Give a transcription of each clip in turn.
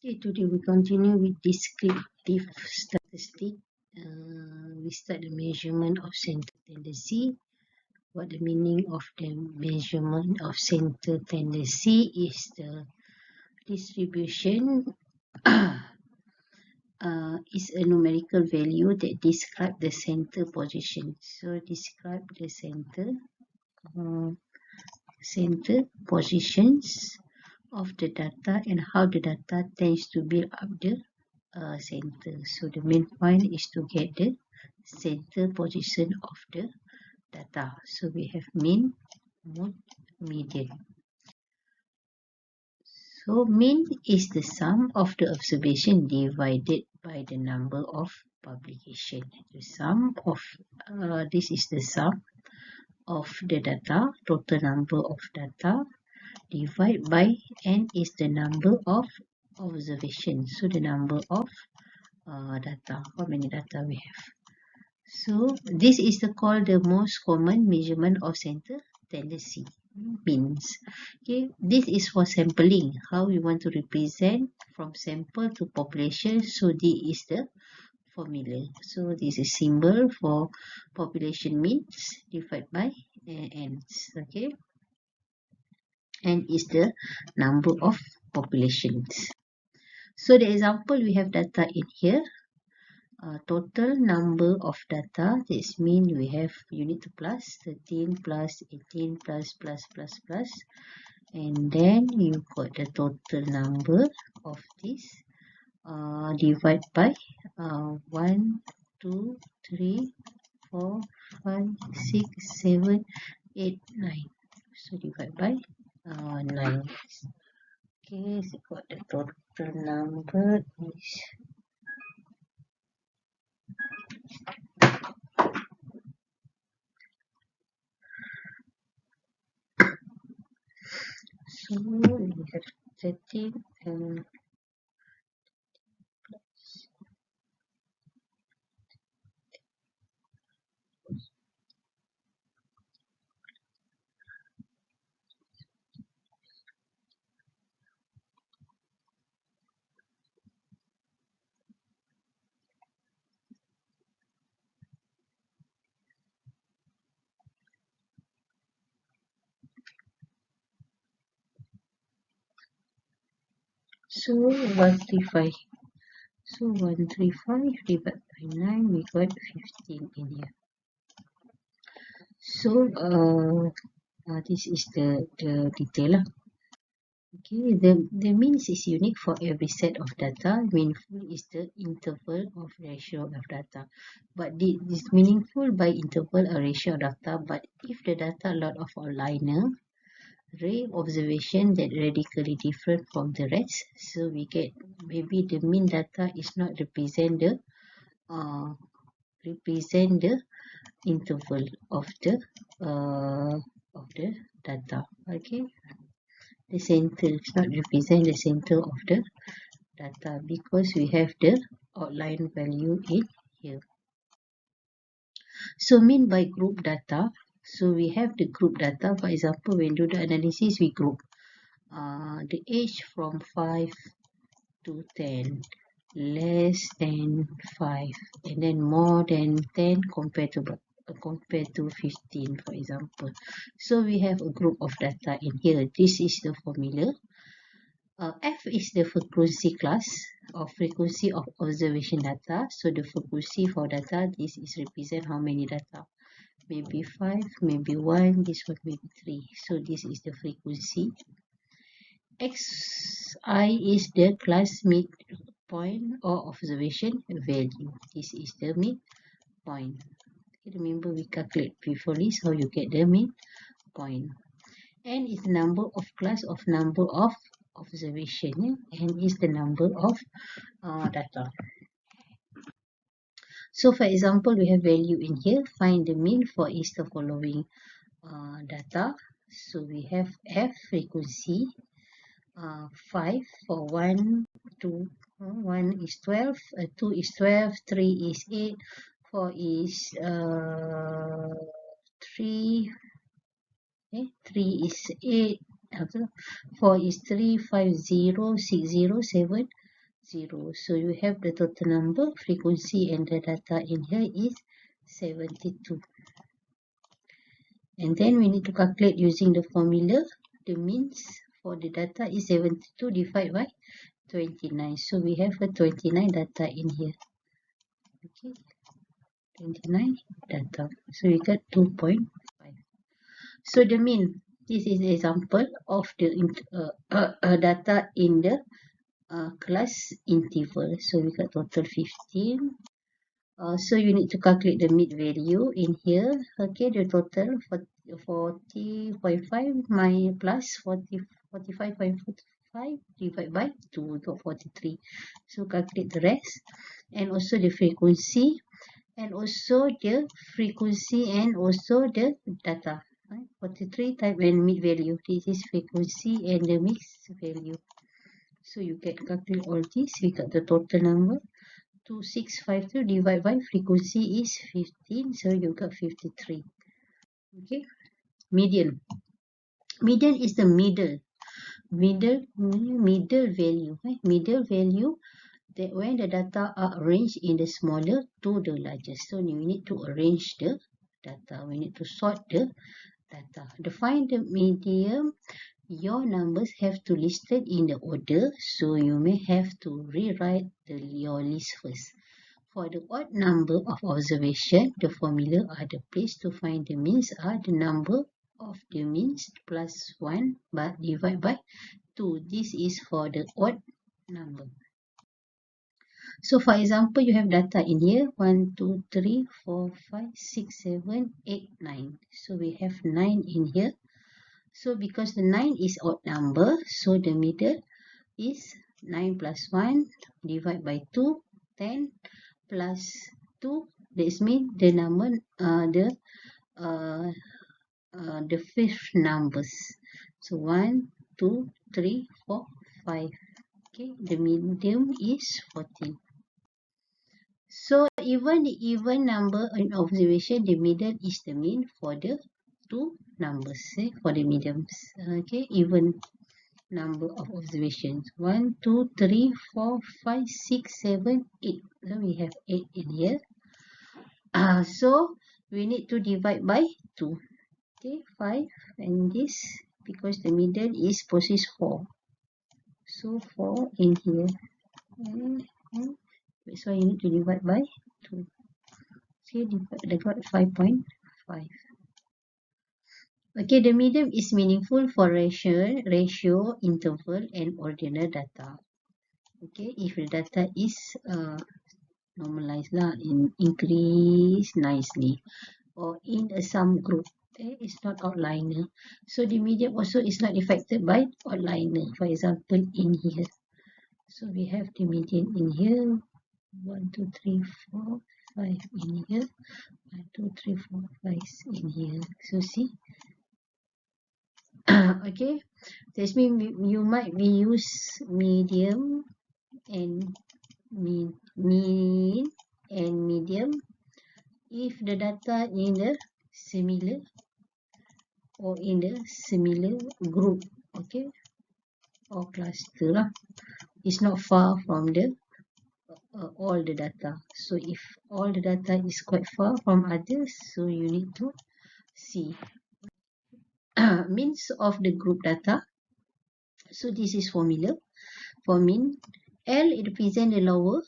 Okay, today we continue with descriptive statistic. We start the measurement of center tendency. What the meaning of the measurement of center tendency is the distribution is a numerical value that describe the center position. So describe the center positions of the data and how the data tends to build up the center. So the main point is to get the center position of the data. So we have mean, mode, median. So mean is the sum of the observation divided by the number of publication. The sum of this is the sum of the data, total number of data, divided by n is the number of observations. So the number of data, how many data we have. So this is called the most common measurement of center tendency, means. Okay, this is for sampling, how we want to represent from sample to population. So this is the formula. So this is symbol for population means divided by n. Okay, n is the number of populations. So the example we have data in here. Total number of data, this means we have, you need to plus 13 plus 18 plus, and then you got the total number of this, divide by 1, 2, 3, 4, 5, 6, 7, 8, 9. So divide by 9. Okay, so got the total number is so we have 13 and so 135. So 135 divided by 9, we got 15 in here. So this is the detail. Okay, the means is unique for every set of data. Meaningful is the interval of ratio of data. But this is meaningful by interval or ratio of data. But if the data a lot of outlier, ray observation that radically different from the rest, so we get maybe the mean data is not represent the interval of the data. Okay, the center is not represent the center of the data because we have the outline value in here. So mean by group data, so we have the group data. For example, when do the analysis, we group the age from 5 to 10, less than 5, and then more than 10 compared to 15, for example. So we have a group of data in here. This is the formula. F is the frequency class or frequency of observation data. So the frequency for data, this is represent how many data. Maybe 5, maybe 1, this one maybe 3. So this is the frequency. Xi is the class midpoint or observation value. This is the midpoint. Remember we calculate previously, so you get the midpoint. N is the number of class of number of observation. N is the number of data. So for example, we have value in here. Find the mean for each the following data. So we have F frequency 5 for 1, 2, 1 is 12, 2 is 12, 3 is 8, 4 is 3, 3 is 8, 4 is 3, 5, 0, 6, 0, 7, 0. So you have the total number, frequency, and the data in here is 72. And then we need to calculate using the formula. The means for the data is 72 divided by 29. So we have a 29 data in here. Okay, 29 data. So we got 2.5. So the mean, this is example of the data in the class interval. So we got total 15. So you need to calculate the mid value in here. Okay, the total for 40.5 minus plus 45.45 divided by 2, we got 43. So calculate the rest, and also the frequency, and also the frequency, and also the data. 43 times and mid value. This is frequency and the mix value. So you can calculate all this. We got the total number. 2652 divided by frequency is 15. So you got 53. Okay. Median. Median is the middle value. Middle value that when the data are arranged in the smaller to the largest. So we need to arrange the data. We need to sort the data. To find the median, your numbers have to listed in the order, so you may have to rewrite your list first. For the odd number of observation, the formula are the place to find the means are the number of the means plus 1 but divided by 2. This is for the odd number. So for example, you have data in here 1, 2, 3, 4, 5, 6, 7, 8, 9. So we have 9 in here. So because the 9 is odd number, so the middle is 9 plus 1 divided by 2, 10 plus 2. This means the number, the fifth numbers. So 1, 2, 3, 4, 5. Okay, the medium is 14. So even the even number in observation, the middle is the mean for the two numbers, for the mediums. Okay, even number of observations. 1, 2, 3, 4, 5, 6, 7, 8. So we have 8 in here. So we need to divide by 2. Okay, 5 and this, because the middle is possess 4. So 4 in here. And so you need to divide by 2. See, they got 5.5. Okay, the medium is meaningful for ratio, interval, and ordinal data. Okay, if the data is normalized lah, increase nicely, or in a sum group, it's not outliner. So the medium also is not affected by outliner. For example, in here. So we have the median in here. 1, 2, 3, 4, 5 in here. 1, 2, 3, 4, 5 in here. So see. Okay, this means you might be use medium and mean and medium if the data in the similar or in the similar group, okay, or cluster lah. It's not far from the all the data. So if all the data is quite far from others, so you need to see means of the group data. So this is formula for mean. L represent the lower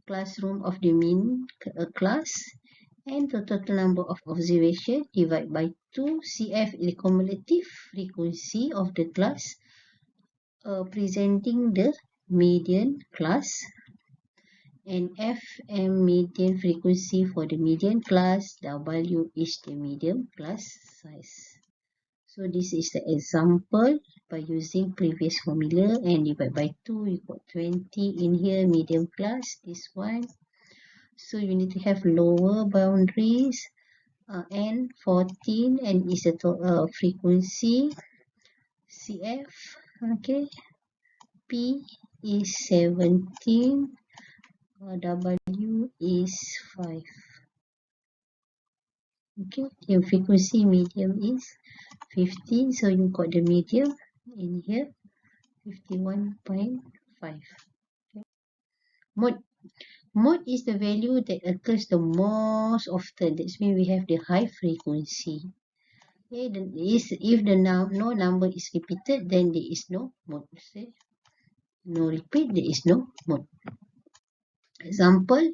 classroom of the mean class, and the total number of observation divided by 2. CF is the cumulative frequency of the class presenting the median class, and FM median frequency for the median class. W is the medium class size. So this is the example by using previous formula and divide by 2. We got 20 in here, medium class, this one. So you need to have lower boundaries and 14, and is a frequency CF. Okay, P is 17, W is 5. Okay, the frequency medium is 15, so you got the medium in here 51.5. Mode. Mode is the value that occurs the most often. That means we have the high frequency. Okay, then if the no number is repeated, then there is no mode. See? No repeat, there is no mode. Example,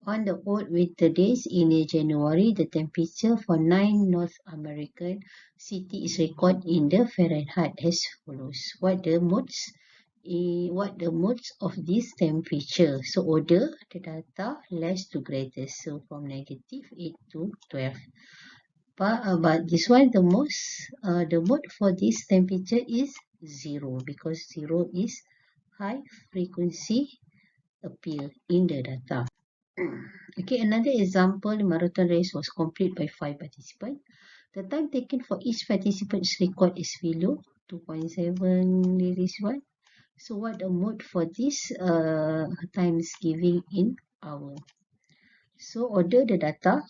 on the odd winter days in January, the temperature for 9 North American cities is recorded in the Fahrenheit as follows. What the modes of this temperature? So order the data less to greater. So from -8 to 12. But this one the mode for this temperature is 0 because 0 is high frequency appear in the data. Okay, another example, the marathon race was complete by 5 participants. The time taken for each participant is recorded as below, 2.7 this one. So what the mode for this time is giving in hour. So order the data,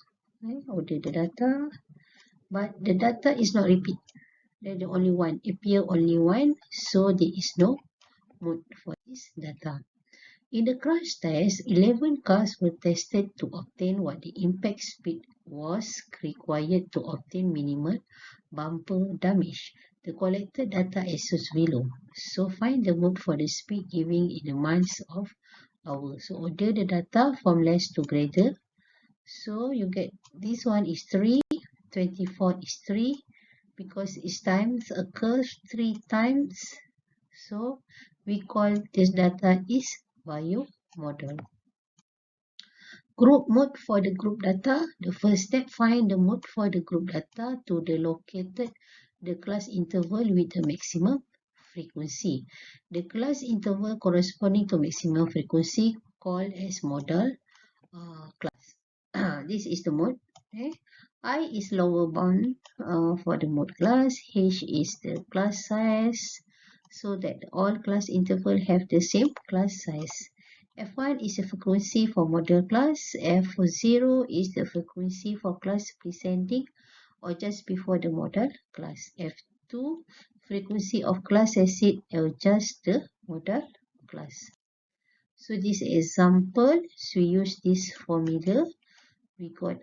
but the data is not repeat. There's the only one, appear only one, so there is no mode for this data. In the crash test, 11 cars were tested to obtain what the impact speed was required to obtain minimal bumper damage. The collected data is as below. So find the mode for the speed giving in the months of hours. So order the data from less to greater. So you get this one is 3, 24 is 3 because each times occurs 3 times. So we call this data is biomodel. Group mode for the group data. The first step, find the mode for the group data to the located the class interval with the maximum frequency. The class interval corresponding to maximum frequency called as model class. This is the mode. Okay. I is lower bound for the mode class. H is the class size, so that all class interval have the same class size. F1 is the frequency for model class. F0 is the frequency for class presenting or just before the model class. F2 frequency of class exit or just the model class. So this example, so we use this formula. We got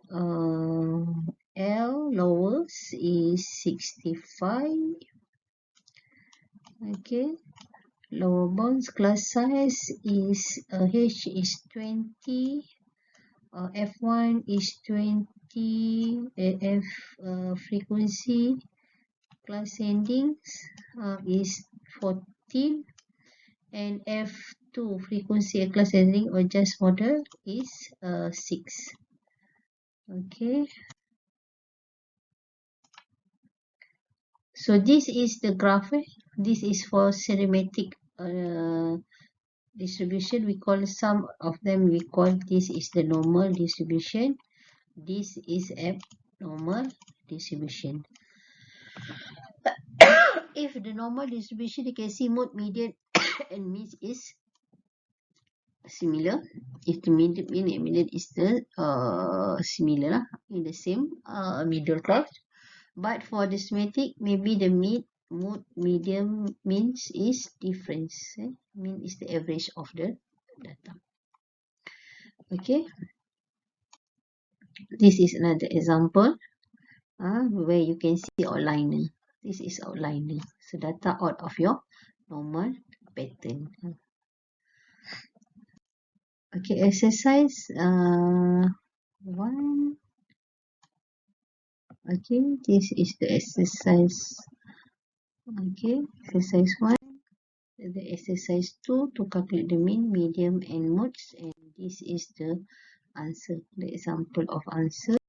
L lowest is 65. Okay. Lower bounds class size is H is 20. F1 is 20. F frequency class endings is 14. And F2 frequency class ending or just model is 6. Okay. So this is the graph. This is for cinematic distribution. We call some of them, we call this is the normal distribution. This is abnormal distribution. If the normal distribution, you can see mode, median and mean is similar. If the mean and median is the similar in the same middle class. But for the schematic, maybe the mode, medium, means is difference. Mean is the average of the data. Okay. This is another example where you can see outliner. This is outliner. So data out of your normal pattern. Okay, exercise 1. Okay, this is the exercise. Okay, exercise 1. The exercise 2 to calculate the mean, medium and modes, and this is the answer, the example of answer.